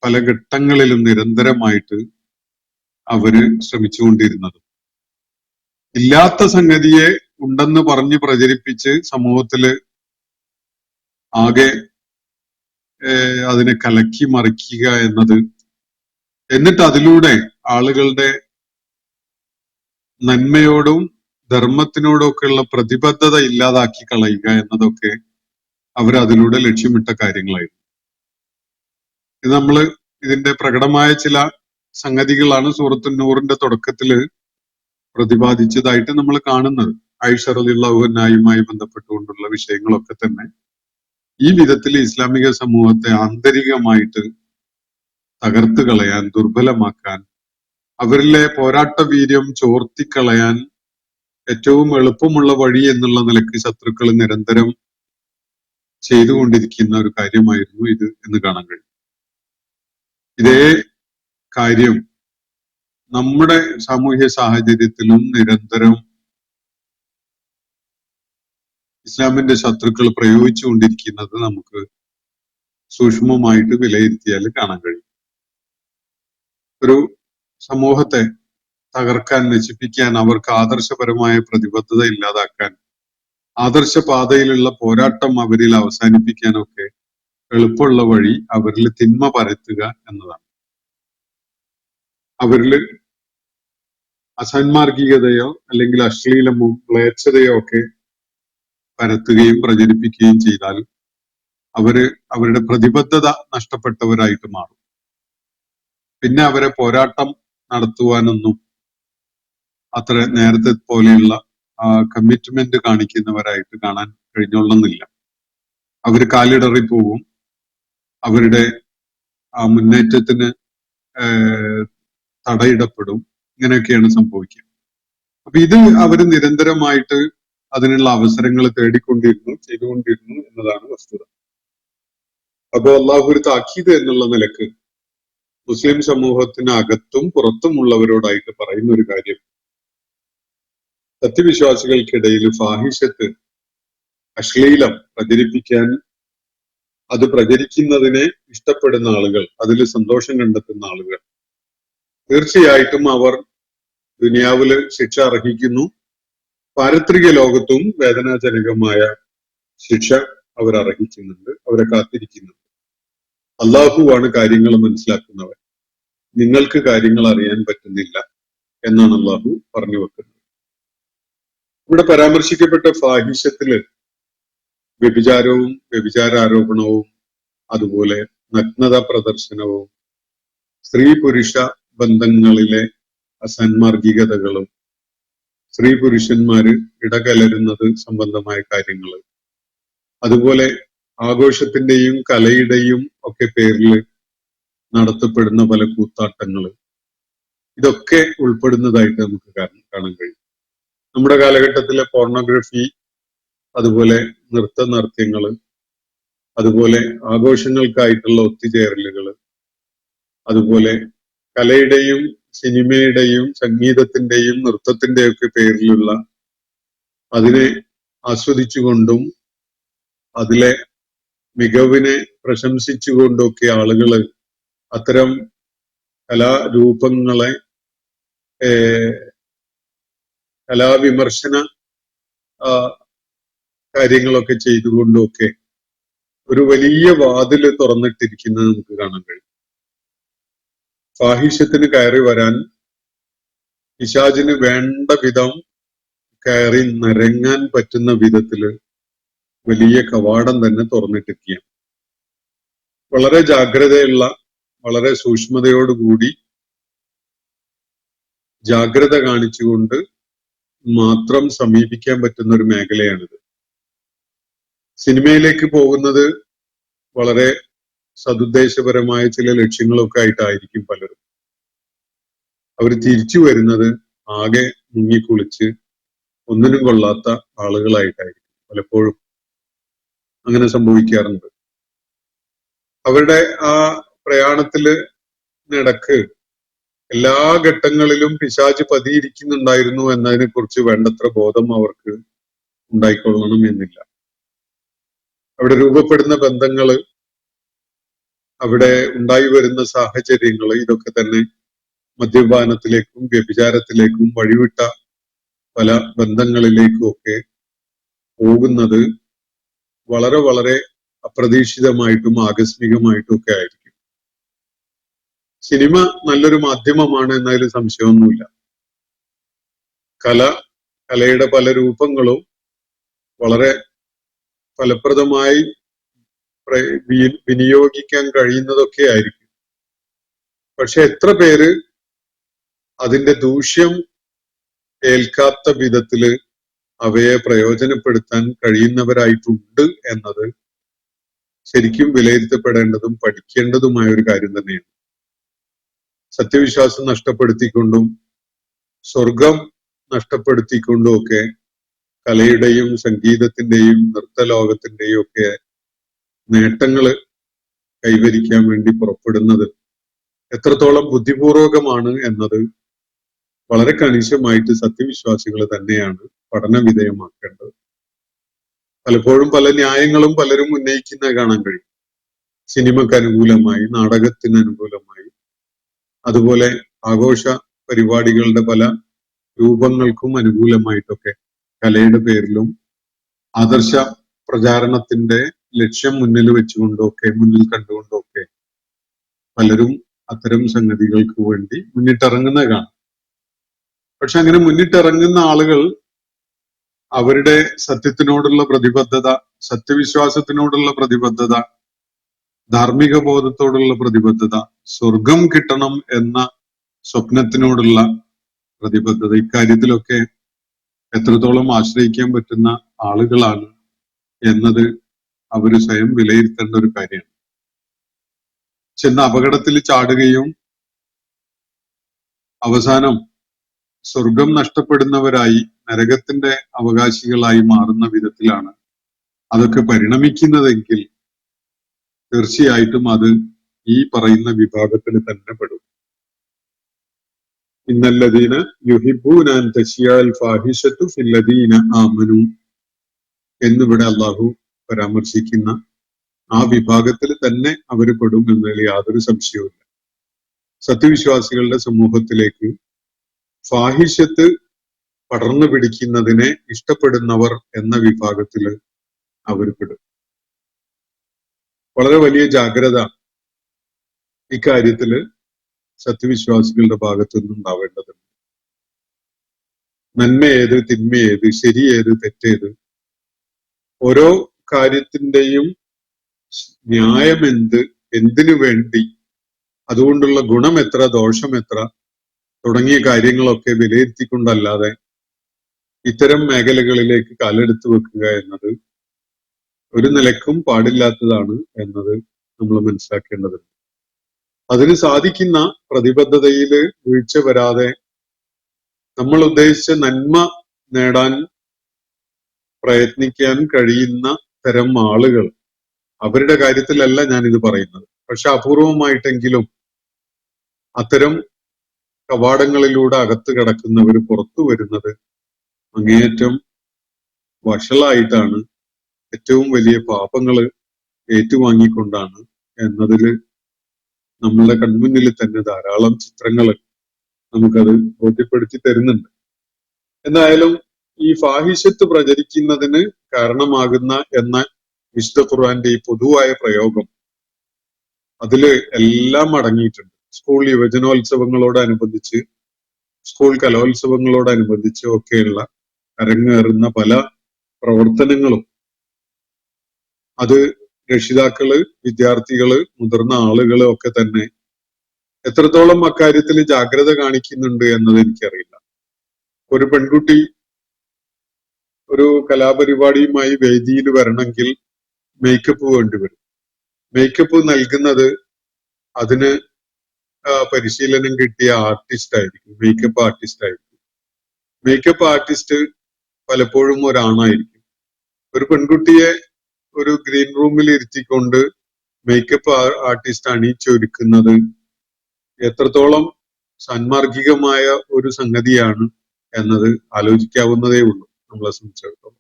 പല ഘട്ടങ്ങളിലും നിരന്തരമായിട്ട് അവര് ശ്രമിച്ചുകൊണ്ടിരുന്നത്. ഇല്ലാത്ത സംഗതിയെ ഉണ്ടെന്ന് പറഞ്ഞ് പ്രചരിപ്പിച്ച് സമൂഹത്തില് ആകെ അതിനെ കലക്കി മറിക്കുക എന്നത്, എന്നിട്ട് അതിലൂടെ ആളുകളുടെ നന്മയോടും ധർമ്മത്തിനോടും ഒക്കെയുള്ള പ്രതിബദ്ധത ഇല്ലാതാക്കി കളയുക എന്നതൊക്കെ അവർ അതിലൂടെ ലക്ഷ്യമിട്ട കാര്യങ്ങളായിരുന്നു. ഇത് നമ്മള് ഇതിന്റെ പ്രകടമായ ചില സംഗതികളാണ് സൂറത്തുൻ നൂറിന്റെ തുടക്കത്തില് പ്രതിപാദിച്ചതായിട്ട് നമ്മൾ കാണുന്നത്. ആയിഷ റളിയല്ലാഹു അൻഹയുമായി ബന്ധപ്പെട്ടുകൊണ്ടുള്ള വിഷയങ്ങളൊക്കെ തന്നെ ഈ വിധത്തിൽ ഇസ്ലാമിക സമൂഹത്തെ ആന്തരികമായിട്ട് തകർത്ത് കളയാൻ, ദുർബലമാക്കാൻ, അവരിലെ പോരാട്ട വീര്യം ചോർത്തിക്കളയാൻ ഏറ്റവും എളുപ്പമുള്ള വഴി എന്നുള്ള നിലയ്ക്ക് ശത്രുക്കൾ നിരന്തരം ചെയ്തുകൊണ്ടിരിക്കുന്ന ഒരു കാര്യമായിരുന്നു ഇത് എന്ന് കാണാൻ കഴിയും. ഇതേ കാര്യം നമ്മുടെ സാമൂഹ്യ സാഹചര്യത്തിലും നിരന്തരം ഇസ്ലാമിന്റെ ശത്രുക്കൾ പ്രയോഗിച്ചുകൊണ്ടിരിക്കുന്നത് നമുക്ക് സൂക്ഷ്മമായിട്ട് വിലയിരുത്തിയാൽ കാണാൻ കഴിയും. ഒരു സമൂഹത്തെ തകർക്കാൻ, നശിപ്പിക്കാൻ, അവർക്ക് ആദർശപരമായ പ്രതിബദ്ധത ഇല്ലാതാക്കാൻ, ആദർശപാതയിലുള്ള പോരാട്ടം അവരിൽ അവസാനിപ്പിക്കാനൊക്കെ എളുപ്പമുള്ള വഴി അവരിൽ തിന്മ പരത്തുക എന്നതാണ്. അവരിൽ അസന്മാർഗികതയോ അല്ലെങ്കിൽ അശ്ലീലമോ മ്ലേച്ഛതയോ ഒക്കെ പരത്തുകയും പ്രചരിപ്പിക്കുകയും ചെയ്താൽ അവരുടെ പ്രതിബദ്ധത നഷ്ടപ്പെട്ടവരായിട്ട് മാറും. പിന്നെ അവരെ പോരാട്ടം നടത്തുവാനൊന്നും അത്ര നേരത്തെ പോലെയുള്ള കമ്മിറ്റ്മെന്റ് കാണിക്കുന്നവരായിട്ട് കാണാൻ കഴിഞ്ഞോളണമെന്നില്ല. അവര് കാലിടറി പോകും, അവരുടെ ആ മുന്നേറ്റത്തിന് തടയിടപ്പെടും. ഇങ്ങനെയൊക്കെയാണ് സംഭവിക്കുക. അപ്പൊ ഇത് അവര് നിരന്തരമായിട്ട് അതിനുള്ള അവസരങ്ങൾ ചെയ്തുകൊണ്ടിരുന്നു എന്നതാണ് വസ്തുത. അപ്പൊ അള്ളാഹു ഒരു താക്കീത് എന്നുള്ള നിലക്ക് മുസ്ലിം സമൂഹത്തിന് അകത്തും പുറത്തുമുള്ളവരോടായിട്ട് പറയുന്ന ഒരു കാര്യം, സത്യവിശ്വാസികൾക്കിടയിൽ ഫാഹിഷത്ത്, അശ്ലീലം പ്രചരിപ്പിക്കാൻ, അത് പ്രചരിക്കുന്നതിനെ ഇഷ്ടപ്പെടുന്ന ആളുകൾ, അതിൽ സന്തോഷം കണ്ടെത്തുന്ന ആളുകൾ, തീർച്ചയായിട്ടും അവർ ദുനിയാവില് ശിക്ഷ അർഹിക്കുന്നു. പാരത്രിക ലോകത്തും വേദനാജനകമായ ശിക്ഷ അവർ അർഹിക്കുന്നുണ്ട്, അവരെ കാത്തിരിക്കുന്നുണ്ട്. അള്ളാഹുവാണ് കാര്യങ്ങൾ മനസ്സിലാക്കുന്നവൻ, നിങ്ങൾക്ക് കാര്യങ്ങൾ അറിയാൻ പറ്റുന്നില്ല എന്നാണ് അള്ളാഹു പറഞ്ഞു വെക്കുന്നത്. ഇവിടെ പരാമർശിക്കപ്പെട്ട ഫാഹിഷത്തില് വ്യഭിചാരവും, വ്യഭിചാരാരോപണവും, അതുപോലെ നഗ്നത പ്രദർശനവും, സ്ത്രീ പുരുഷ ബന്ധങ്ങളിലെ അസന്മാർഗികതകളും, സ്ത്രീ പുരുഷന്മാര് ഇടകലരുന്നത് സംബന്ധമായ കാര്യങ്ങള്, അതുപോലെ ആഘോഷത്തിന്റെയും കലയുടെയും ഒക്കെ പേരിൽ നടത്തപ്പെടുന്ന പല കൂത്താട്ടങ്ങള്, ഇതൊക്കെ ഉൾപ്പെടുന്നതായിട്ട് നമുക്ക് കാണാൻ കഴിയും. നമ്മുടെ കാലഘട്ടത്തിലെ പോർണോഗ്രഫി, അതുപോലെ നൃത്തനൃത്യങ്ങള്, അതുപോലെ ആഘോഷങ്ങൾക്കായിട്ടുള്ള ഒത്തുചേരലുകള്, അതുപോലെ കലയുടെയും സിനിമയുടെയും സംഗീതത്തിന്റെയും നൃത്തത്തിന്റെയും ഒക്കെ പേരിലുള്ള അതിനെ ആസ്വദിച്ചുകൊണ്ടും അതിലെ മികവിനെ പ്രശംസിച്ചുകൊണ്ടൊക്കെ ആളുകള് അത്തരം കലാരൂപങ്ങളെ കലാവിമർശന കാര്യങ്ങളൊക്കെ ചെയ്തുകൊണ്ടൊക്കെ ഒരു വലിയ വാതില് തുറന്നിട്ടിരിക്കുന്നത് നമുക്ക് കാണാൻ കഴിയും. ഫാഹിഷത്തിന് കയറി വരാൻ പിശാചിന് വേണ്ട വിധം കയറി നിരങ്ങാൻ പറ്റുന്ന വിധത്തില് വലിയ കവാടം തന്നെ തുറന്നിട്ടിരിക്കുകയാണ്. വളരെ ജാഗ്രതയുള്ള, വളരെ സൂക്ഷ്മതയോടുകൂടി ജാഗ്രത കാണിച്ചുകൊണ്ട് മാത്രം സമീപിക്കാൻ പറ്റുന്ന ഒരു മേഖലയാണിത്. സിനിമയിലേക്ക് പോകുന്നത് വളരെ സതുദ്ദേശപരമായ ചില ലക്ഷ്യങ്ങളൊക്കെ ആയിട്ടായിരിക്കും പലരും. അവർ തിരിച്ചു വരുന്നത് ആകെ മുങ്ങിക്കുളിച്ച് ഒന്നിനും കൊള്ളാത്ത ആളുകളായിട്ടായിരിക്കും പലപ്പോഴും. അങ്ങനെ സംഭവിക്കാറുണ്ട്. അവരുടെ ആ പ്രയാണത്തിനിടക്ക് എല്ലാ ഘട്ടങ്ങളിലും പിശാച് പതിയിരിക്കുന്നുണ്ടായിരുന്നു എന്നതിനെ കുറിച്ച് വേണ്ടത്ര ബോധം അവർക്ക് ഉണ്ടായിക്കൊള്ളണം എന്നില്ല. അവിടെ രൂപപ്പെടുന്ന ബന്ധങ്ങള്, അവിടെ ഉണ്ടായി വരുന്ന സാഹചര്യങ്ങള്, ഇതൊക്കെ തന്നെ മദ്യപാനത്തിലേക്കും വ്യഭിചാരത്തിലേക്കും വഴിവിട്ട പല ബന്ധങ്ങളിലേക്കും ഒക്കെ പോകുന്നത് വളരെ വളരെ അപ്രതീക്ഷിതമായിട്ടും ആകസ്മികമായിട്ടും ഒക്കെ ആയിരിക്കും. സിനിമ നല്ലൊരു മാധ്യമമാണ് എന്നതിൽ സംശയമൊന്നുമില്ല. കലയുടെ പല രൂപങ്ങളും വളരെ ഫലപ്രദമായി വിനിയോഗിക്കാൻ കഴിയുന്നതൊക്കെ ആയിരിക്കും. പക്ഷെ എത്ര പേര് അതിന്റെ ദൂഷ്യം ഏൽക്കാത്ത വിധത്തില് അവയെ പ്രയോജനപ്പെടുത്താൻ കഴിയുന്നവരായിട്ടുണ്ട് എന്നത് ശരിക്കും വിലയിരുത്തപ്പെടേണ്ടതും പഠിക്കേണ്ടതുമായ ഒരു കാര്യം തന്നെയാണ്. സത്യവിശ്വാസം നഷ്ടപ്പെടുത്തിക്കൊണ്ടും സ്വർഗം നഷ്ടപ്പെടുത്തിക്കൊണ്ടും ഒക്കെ കലയുടെയും സംഗീതത്തിന്റെയും നൃത്തലോകത്തിന്റെയും ഒക്കെ നേട്ടങ്ങള് കൈവരിക്കാൻ വേണ്ടി പുറപ്പെടുന്നത് എത്രത്തോളം ബുദ്ധിപൂർവകമാണ് എന്നത് വളരെ കണിശമായിട്ട് സത്യവിശ്വാസികൾ തന്നെയാണ് പഠന വിധേയമാക്കേണ്ടത്. പലപ്പോഴും പല ന്യായങ്ങളും പലരും ഉന്നയിക്കുന്നത് കാണാൻ കഴിയും. സിനിമക്ക് അനുകൂലമായി, നാടകത്തിന് അനുകൂലമായി, അതുപോലെ ആഘോഷ പരിപാടികളുടെ പല രൂപങ്ങൾക്കും അനുകൂലമായിട്ടൊക്കെ കലയുടെ പേരിലും ആദർശ പ്രചാരണത്തിന്റെ ലക്ഷ്യം മുന്നിൽ വെച്ചുകൊണ്ടൊക്കെ, മുന്നിൽ കണ്ടുകൊണ്ടൊക്കെ പലരും അത്തരം സംഗതികൾക്ക് വേണ്ടി മുന്നിട്ടിറങ്ങുന്നത് കാണാം. പക്ഷെ അങ്ങനെ മുന്നിട്ടിറങ്ങുന്ന ആളുകൾ അവരുടെ സത്യത്തിനോടുള്ള പ്രതിബദ്ധത, സത്യവിശ്വാസത്തിനോടുള്ള പ്രതിബദ്ധത, ധാർമ്മിക ബോധത്തോടുള്ള പ്രതിബദ്ധത, സ്വർഗം കിട്ടണം എന്ന സ്വപ്നത്തിനോടുള്ള പ്രതിബദ്ധത, ഇക്കാര്യത്തിലൊക്കെ എത്രത്തോളം ആശ്രയിക്കാൻ പറ്റുന്ന ആളുകളാണ് എന്നത് അവര് സ്വയം വിലയിരുത്തേണ്ട ഒരു കാര്യമാണ്. ചെന്ന് അപകടത്തിൽ ചാടുകയും അവസാനം സ്വർഗം നഷ്ടപ്പെടുന്നവരായി നരകത്തിന്റെ അവകാശികളായി മാറുന്ന വിധത്തിലാണ് അതൊക്കെ പരിണമിക്കുന്നതെങ്കിൽ തീർച്ചയായിട്ടും അത് ഈ പറയുന്ന വിഭാഗത്തിൽ തന്നെ പെടും. ഇന്നല്ലദീന യുഹിബ്ബൂന അൻ തശിയൽ ഫാഹിഷതു ഫില്ലദീന ആമനു എന്നിവിടെ അള്ളാഹു പരാമർശിക്കുന്ന ആ വിഭാഗത്തിൽ തന്നെ അവർ പെടും എന്നതിൽ യാതൊരു സംശയവുമില്ല. സത്യവിശ്വാസികളുടെ സമൂഹത്തിലേക്ക് ഫാഹിഷത്ത് പടർന്നു പിടിക്കുന്നതിനെ ഇഷ്ടപ്പെടുന്നവർ എന്ന വിഭാഗത്തിൽ അവർ പെടും. വളരെ വലിയ ജാഗ്രത ഇക്കാര്യത്തില് സത്യവിശ്വാസികളുടെ ഭാഗത്തു നിന്നുണ്ടാവേണ്ടതുണ്ട്. നന്മ ഏത്, തിന്മ ഏത്, ശരി ഏത്, തെറ്റേത്, ഓരോ കാര്യത്തിന്റെയും ന്യായമെന്ത്, എന്തിനു വേണ്ടി, അതുകൊണ്ടുള്ള ഗുണം എത്ര, ദോഷം എത്ര തുടങ്ങിയ കാര്യങ്ങളൊക്കെ വിലയിരുത്തിക്കൊണ്ടല്ലാതെ ഇത്തരം മേഖലകളിലേക്ക് കാലെടുത്ത് വെക്കുക എന്നത് ഒരു നിലക്കും പാടില്ലാത്തതാണ് എന്നത് നമ്മൾ മനസ്സിലാക്കേണ്ടതുണ്ട്. അതിന് സാധിക്കുന്ന പ്രതിബദ്ധതയില് വീഴ്ച വരാതെ നമ്മൾ ഉദ്ദേശിച്ച നന്മ നേടാൻ പ്രയത്നിക്കാൻ കഴിയുന്ന തരം ആളുകൾ, അവരുടെ കാര്യത്തിലല്ല ഞാനിത് പറയുന്നത്. പക്ഷെ അപൂർവമായിട്ടെങ്കിലും അത്തരം കവാടങ്ങളിലൂടെ അകത്ത് കടക്കുന്നവർ പുറത്തു വരുന്നത് അങ്ങേയറ്റം വഷളായിട്ടാണ്, ഏറ്റവും വലിയ പാപങ്ങൾ ഏറ്റുവാങ്ങിക്കൊണ്ടാണ് എന്നതിൽ നമ്മളുടെ കൺമുന്നിൽ തന്നെ ധാരാളം ചിത്രങ്ങൾ നമുക്കത് ബോധ്യപ്പെടുത്തി തരുന്നുണ്ട്. എന്തായാലും ഈ ഫാഹിഷത്ത് പ്രചരിക്കുന്നതിന് കാരണമാകുന്ന എന്ന വിശുദ്ധ ഖുർആന്റെ ഈ പൊതുവായ പ്രയോഗം അതില് എല്ലാം അടങ്ങിയിട്ടുണ്ട്. സ്കൂൾ യുവജനോത്സവങ്ങളോടനുബന്ധിച്ച്, സ്കൂൾ കലോത്സവങ്ങളോടനുബന്ധിച്ച് ഒക്കെയുള്ള അരങ്ങേറുന്ന പല പ്രവർത്തനങ്ങളും അത് രക്ഷിതാക്കള്, വിദ്യാർത്ഥികള്, മുതിർന്ന ആളുകള് ഒക്കെ തന്നെ എത്രത്തോളം അക്കാര്യത്തിൽ ജാഗ്രത കാണിക്കുന്നുണ്ട് എന്നത് എനിക്കറിയില്ല. ഒരു പെൺകുട്ടി ഒരു കലാപരിപാടിയുമായി വേദിയിൽ വരണമെങ്കിൽ മേക്കപ്പ് വേണ്ടിവരും. മേക്കപ്പ് നൽകുന്നത് അതിന് പരിശീലനം കിട്ടിയ ആർട്ടിസ്റ്റ് ആയിരിക്കും, മേക്കപ്പ് ആർട്ടിസ്റ്റ് ആയിരിക്കും. മേക്കപ്പ് ആർട്ടിസ്റ്റ് പലപ്പോഴും ഒരാണായിരിക്കും. ഒരു പെൺകുട്ടിയെ ഒരു ഗ്രീൻ റൂമിൽ ഇരുത്തിക്കൊണ്ട് മേക്കപ്പ് ആർട്ടിസ്റ്റ് അണിയിച്ചൊരുക്കുന്നത് എത്രത്തോളം സാൻമാർഗികമായ ഒരു സംഗതിയാണ് എന്നത് ആലോചിക്കാവുന്നതേ ഉള്ളൂ നമ്മളെ സംബന്ധിച്ചിടത്തോളം.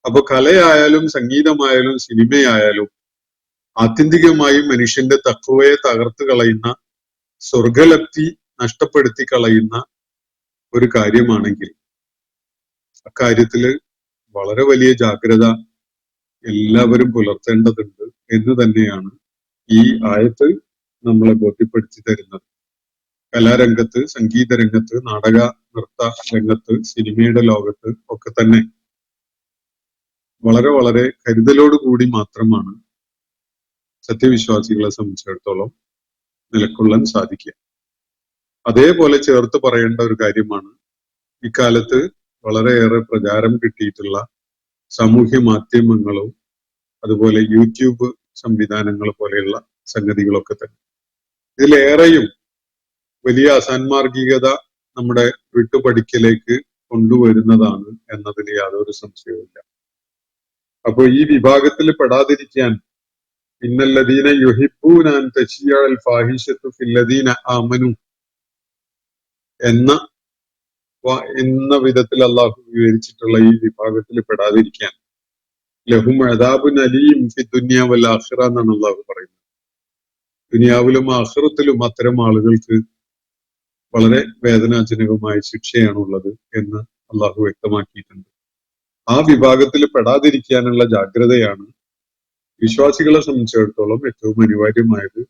അപ്പൊ കലയായാലും സംഗീതമായാലും സിനിമയായാലും ആത്യന്തികമായും മനുഷ്യന്റെ തഖ്വയെ തകർത്ത് കളയുന്ന, സ്വർഗലബ്ധി നഷ്ടപ്പെടുത്തി കളയുന്ന ഒരു കാര്യമാണെങ്കിൽ അക്കാര്യത്തില് വളരെ വലിയ ജാഗ്രത എല്ലാവരും പുലർത്തേണ്ടതുണ്ട് എന്ന് തന്നെയാണ് ഈ ആയത്ത് നമ്മളെ ബോധ്യപ്പെടുത്തി തരുന്നത്. കലാരംഗത്ത്, സംഗീത രംഗത്ത്, നാടക നൃത്ത രംഗത്ത്, സിനിമയുടെ ലോകത്ത് ഒക്കെ തന്നെ വളരെ വളരെ കരുതലോടുകൂടി മാത്രമാണ് സത്യവിശ്വാസികളെ സംബന്ധിച്ചിടത്തോളം നിലകൊള്ളാൻ സാധിക്കുക. അതേപോലെ ചേർത്ത് പറയേണ്ട ഒരു കാര്യമാണ് ഇക്കാലത്ത് വളരെയേറെ പ്രചാരം കിട്ടിയിട്ടുള്ള സാമൂഹ്യ മാധ്യമങ്ങളും അതുപോലെ യൂട്യൂബ് സംവിധാനങ്ങൾ പോലെയുള്ള സംഗതികളൊക്കെ തന്നെ. ഇതിലേറെയും വലിയ അസാൻമാർഗികത നമ്മുടെ വിട്ടുപടിക്കലേക്ക് കൊണ്ടുവരുന്നതാണ് എന്നതിൽ യാതൊരു സംശയവുമില്ല. അപ്പൊ ഈ വിഭാഗത്തിൽ പെടാതിരിക്കാൻ ഇന്നല്ലദീന യുഹിബ്ബൂന അൻ തശിയഅൽ ഫാഹിശത്തു ഫില്ലദീന ആമനു എന്ന വിധത്തിൽ അള്ളാഹു വിവരിച്ചിട്ടുള്ള ഈ വിഭാഗത്തിൽ പെടാതിരിക്കാൻ ലഹും അദാബുൻ അലീം ഫി ദുനിയ വൽ ആഖിറ എന്നാണ് അള്ളാഹു പറയുന്നത്. ദുനിയാവിലും ആഖിറത്തിലും അത്തരം ആളുകൾക്ക് വളരെ വേദനാജനകമായ ശിക്ഷയാണുള്ളത് എന്ന് അള്ളാഹു വ്യക്തമാക്കിയിട്ടുണ്ട്. ആ വിഭാഗത്തിൽ പെടാതിരിക്കാനുള്ള ജാഗ്രതയാണ് വിശ്വാസികളെ സംബന്ധിച്ചിടത്തോളം ഏറ്റവും അനിവാര്യമായത്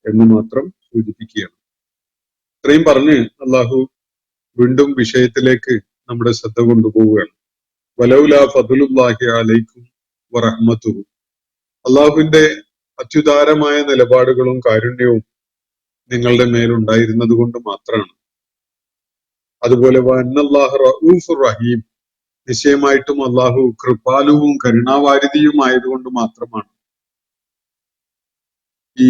എന്ന് മാത്രം സൂചിപ്പിക്കുകയാണ്. ഇത്രയും പറഞ്ഞ് അള്ളാഹു വീണ്ടും വിഷയത്തിലേക്ക് നമ്മുടെ ശ്രദ്ധ കൊണ്ടുപോവുകയാണ്. വലൗലാ ഫദ്ലുല്ലാഹി അലൈക്കും വറഹ്മത്തുഹു, അള്ളാഹുവിന്റെ അത്യുദാരമായ നിലപാടുകളും കാരുണ്യവും നിങ്ങളുടെ മേലുണ്ടായിരുന്നത് കൊണ്ട് മാത്രമാണ്. അതുപോലെ വഅന്നല്ലാഹ റഊഫുർ റഹീം, നിശ്ചയമായിട്ടും അള്ളാഹു കൃപാലുവും കരുണാവാരിധിയുമായതുകൊണ്ട് മാത്രമാണ് ഈ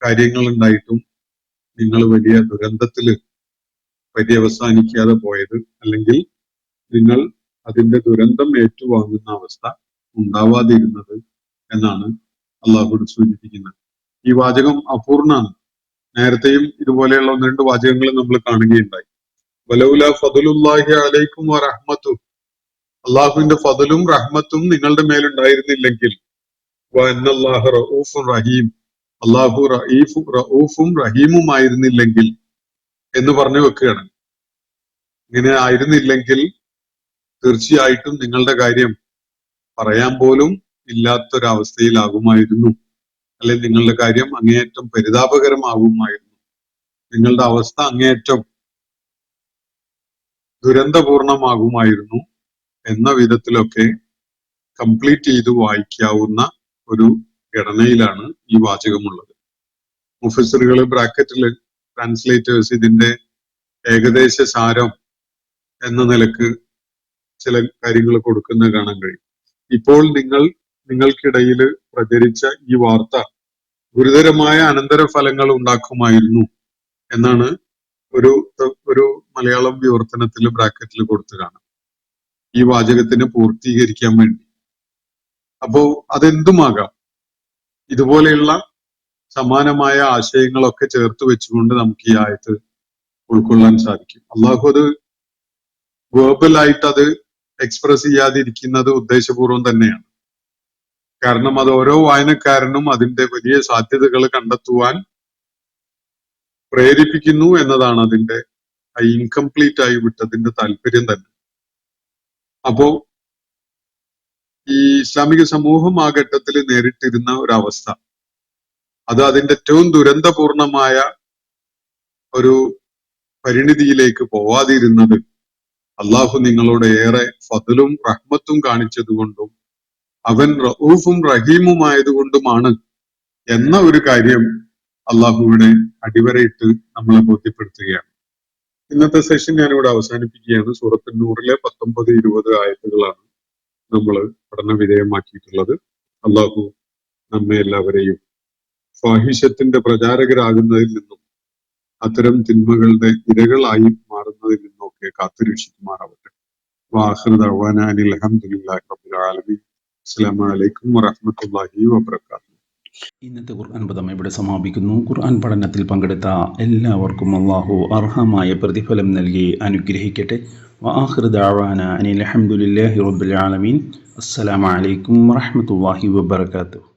കാര്യങ്ങൾ ഉണ്ടായിട്ടും നിങ്ങൾ വലിയ ദുരന്തത്തില് പര്യവസാനിക്കാതെ പോയത്, അല്ലെങ്കിൽ നിങ്ങൾ അതിന്റെ ദുരന്തം ഏറ്റുവാങ്ങുന്ന അവസ്ഥ ഉണ്ടാവാതിരുന്നത് എന്നാണ് അള്ളാഹുവോട് സൂചിപ്പിക്കുന്നത്. ഈ വാചകം അപൂർണാണ്. നേരത്തെയും ഇതുപോലെയുള്ള ഒന്ന് രണ്ട് വാചകങ്ങൾ നമ്മൾ കാണുകയുണ്ടായി. വലൗല ഫദ്ലുല്ലാഹി അലൈക്കും വറഹ്മത്തു, അള്ളാഹുവിന്റെ ഫദലും റഹ്മത്തും നിങ്ങളുടെ മേലുണ്ടായിരുന്നില്ലെങ്കിൽ വഅന്നല്ലാഹ റഊഫുർ റഹീം, അള്ളാഹു റഊഫും റഹീമുമായിരുന്നില്ലെങ്കിൽ എന്ന് പറഞ്ഞു വെക്കുകയാണ്. ഇങ്ങനെ ആയിരുന്നില്ലെങ്കിൽ തീർച്ചയായിട്ടും നിങ്ങളുടെ കാര്യം പറയാൻ പോലും ഇല്ലാത്തൊരവസ്ഥയിലാകുമായിരുന്നു, അല്ലെങ്കിൽ നിങ്ങളുടെ കാര്യം അങ്ങേയറ്റം പരിതാപകരമാകുമായിരുന്നു, നിങ്ങളുടെ അവസ്ഥ അങ്ങേയറ്റം ദുരന്തപൂർണമാകുമായിരുന്നു എന്ന വിധത്തിലൊക്കെ കംപ്ലീറ്റ് ചെയ്ത് വായിക്കാവുന്ന ഒരു ഘടനയിലാണ് ഈ വാചകമുള്ളത്. മുഫസ്സിറുകൾ ബ്രാക്കറ്റിൽ ട്രാൻസ്ലേറ്റേഴ്സ് ഇതിന്റെ ഏകദേശ സാരം എന്ന നിലക്ക് ചില കാര്യങ്ങൾ കൊടുക്കുന്നത് കാണാൻ കഴിയും. ഇപ്പോൾ നിങ്ങൾക്കിടയിൽ പ്രചരിച്ച ഈ വാർത്ത ഗുരുതരമായ അനന്തരഫലങ്ങൾ ഉണ്ടാക്കുമായിരുന്നു എന്നാണ് ഒരു മലയാളം വിവർത്തനത്തിൽ ബ്രാക്കറ്റിൽ കൊടുത്തു കാണാം ഈ വാചകത്തിന് പൂർത്തീകരിക്കാൻ വേണ്ടി. അപ്പോ അതെന്തുമാകാം. ഇതുപോലെയുള്ള സമാനമായ ആശയങ്ങളൊക്കെ ചേർത്ത് വെച്ചുകൊണ്ട് നമുക്ക് ഈ ആയത്ത് ഉൾക്കൊള്ളാൻ സാധിക്കും. അള്ളാഹു അത് വേർബലായിട്ട് അത് എക്സ്പ്രസ് ചെയ്യാതിരിക്കുന്നത് ഉദ്ദേശപൂർവം തന്നെയാണ്. കാരണം അത് ഓരോ വായനക്കാരനും അതിന്റെ വലിയ സാധ്യതകൾ കണ്ടെത്തുവാൻ പ്രേരിപ്പിക്കുന്നു എന്നതാണ് അതിന്റെ ഇൻകംപ്ലീറ്റ് ആയി വിട്ടതിന്റെ താല്പര്യം തന്നെ. അപ്പോ ഈ ഇസ്ലാമിക സമൂഹം ആ ഘട്ടത്തിൽ നേരിട്ടിരുന്ന ഒരവസ്ഥ, അത് അതിന്റെ ഏറ്റവും ദുരന്തപൂർണമായ ഒരു പരിണിതിയിലേക്ക് പോവാതിരുന്നത് അള്ളാഹു നിങ്ങളോട് ഏറെ ഫദ്ലും റഹ്മത്തും കാണിച്ചത് കൊണ്ടും അവൻ റഊഫും റഹീമുമായതുകൊണ്ടുമാണ് എന്ന ഒരു കാര്യം അള്ളാഹുവിടെ അടിവരയിട്ട് നമ്മളെ ബോധ്യപ്പെടുത്തുകയാണ്. ഇന്നത്തെ സെഷൻ ഞാനിവിടെ അവസാനിപ്പിക്കുകയാണ്. സൂറത്തുൽ നൂറിലെ 19-20 ആയത്തുകളാണ് നമ്മൾ പഠന വിധേയമാക്കിയിട്ടുള്ളത്. അള്ളാഹു നമ്മെ എല്ലാവരെയും ഫാഹിഷത്തിന്റെ പ്രചാരകരാകുന്നതിൽ നിന്നും അത്തരം തിന്മകളുടെ ഇരകളായി മാറുന്നതിൽ നിന്നൊക്കെ കാത്തുരക്ഷിക്കുമാറാവട്ടെ. വാഖിറു ദഅ്വാനാ അനിൽ ഹംദുലില്ലാഹി റബ്ബിൽ ആലമീൻ. അസ്സലാമു അലൈക്കും വറഹ്മത്തുള്ളാഹി വബറകാതുഹു. ഇന്നത്തെ ഖുർആൻ പദം ഇവിടെ സമാപിക്കുന്നു. ഖുർആൻ പഠനത്തിൽ പങ്കെടുത്ത എല്ലാവർക്കും അല്ലാഹു അർഹമായ പ്രതിഫലം നൽകി അനുഗ്രഹിക്കട്ടെ. വആഖിറു ദഅ്വാനാ അനിൽ ഹംദുലില്ലാഹി റബ്ബിൽ ആലമീൻ. അസ്സലാമു അലൈക്കും വറഹ്മത്തുള്ളാഹി വബറകാതുഹു.